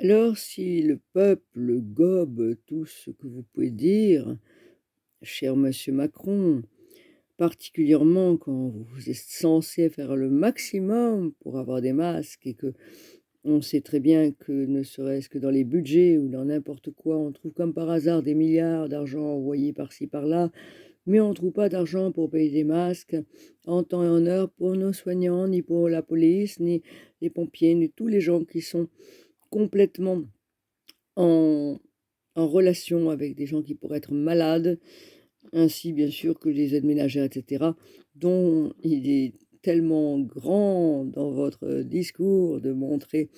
Alors, si le peuple gobe tout ce que vous pouvez dire, cher monsieur Macron, particulièrement quand vous êtes censé faire le maximum pour avoir des masques et que on sait très bien que ne serait-ce que dans les budgets ou dans n'importe quoi, on trouve comme par hasard des milliards d'argent envoyés par-ci par-là, mais on ne trouve pas d'argent pour payer des masques en temps et en heure pour nos soignants, ni pour la police, ni les pompiers, ni tous les gens qui sont complètement en en relation avec des gens qui pourraient être malades, ainsi bien sûr que les aides ménagères et cetera, dont il est tellement grand dans votre discours de montrer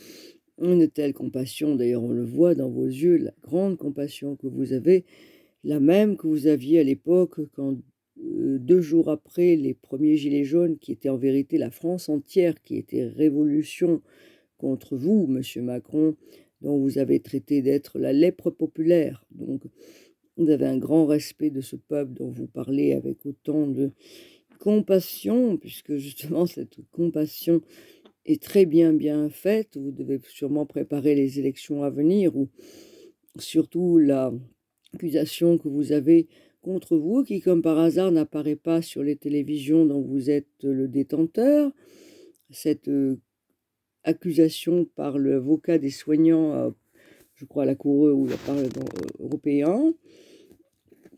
une telle compassion. D'ailleurs, on le voit dans vos yeux, la grande compassion que vous avez, la même que vous aviez à l'époque quand, 2 jours après les premiers gilets jaunes, qui étaient en vérité la France entière qui était révolution contre vous, monsieur Macron, dont vous avez traité d'être la lèpre populaire. Donc, vous avez un grand respect de ce peuple dont vous parlez avec autant de compassion, puisque justement cette compassion est très bien faite. Vous devez sûrement préparer les élections à venir ou surtout l'accusation que vous avez contre vous, qui comme par hasard n'apparaît pas sur les télévisions dont vous êtes le détenteur. Cette, accusation par l'avocat des soignants, je crois à la Cour ou le Parlement européen,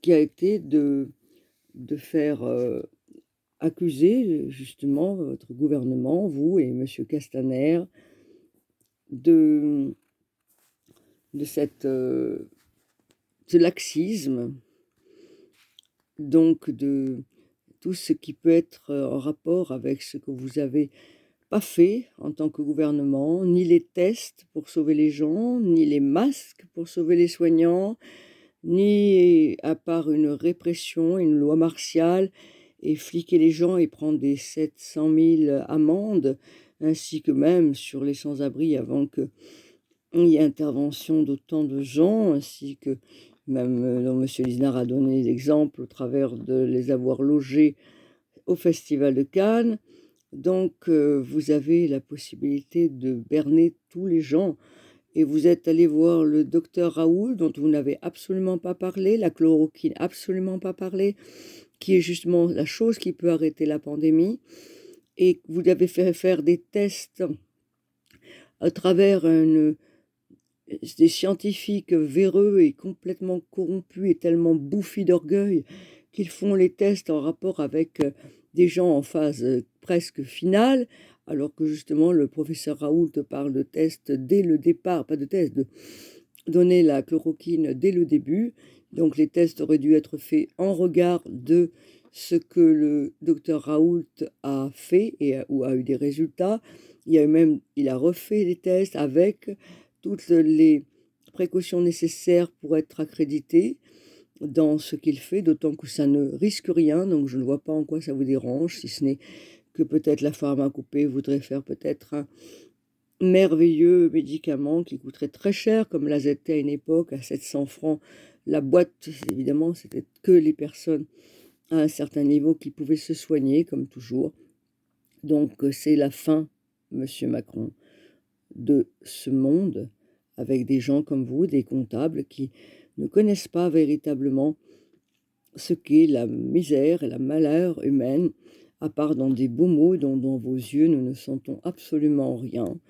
qui a été de faire, accuser, justement votre gouvernement, vous et monsieur Castaner, de de cette, ce laxisme, donc de tout ce qui peut être, en rapport avec ce que vous avez pas fait en tant que gouvernement, ni les tests pour sauver les gens, ni les masques pour sauver les soignants, ni à part une répression, une loi martiale et fliquer les gens et prendre des 700 000 amendes, ainsi que même sur les sans-abri avant qu'il y ait intervention d'autant de gens, ainsi que même, dont monsieur Lisnard a donné l'exemple au travers de les avoir logés au festival de Cannes. Donc, vous avez la possibilité de berner tous les gens et vous êtes allé voir le docteur Raoult, dont vous n'avez absolument pas parlé, la chloroquine, absolument pas parlé, qui est justement la chose qui peut arrêter la pandémie et vous avez fait faire des tests à travers des scientifiques véreux et complètement corrompus et tellement bouffis d'orgueil qu'ils font les tests en rapport avec, des gens en phase, presque finale, alors que justement le professeur Raoult parle de tests dès le départ, pas de tests, de donner la chloroquine dès le début. Donc les tests auraient dû être faits en regard de ce que le docteur Raoult a fait et où a eu des résultats. Il a refait les tests avec toutes les précautions nécessaires pour être accrédité dans ce qu'il fait, d'autant que ça ne risque rien, donc je ne vois pas en quoi ça vous dérange, si ce n'est que peut-être la pharmacopée voudrait faire peut-être un merveilleux médicament qui coûterait très cher, comme l'AZT à une époque, à 700 francs la boîte. Évidemment, c'était que les personnes à un certain niveau qui pouvaient se soigner, comme toujours. Donc, c'est la fin, monsieur Macron, de ce monde, avec des gens comme vous, des comptables qui ne connaissent pas véritablement ce qu'est la misère et la malheur humaine, à part dans des beaux mots dont dans vos yeux nous ne sentons absolument rien.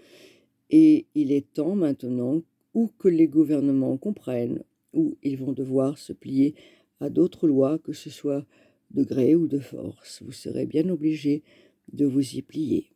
Et il est temps maintenant ou que les gouvernements comprennent, ou ils vont devoir se plier à d'autres lois, que ce soit de gré ou de force. Vous serez bien obligés de vous y plier.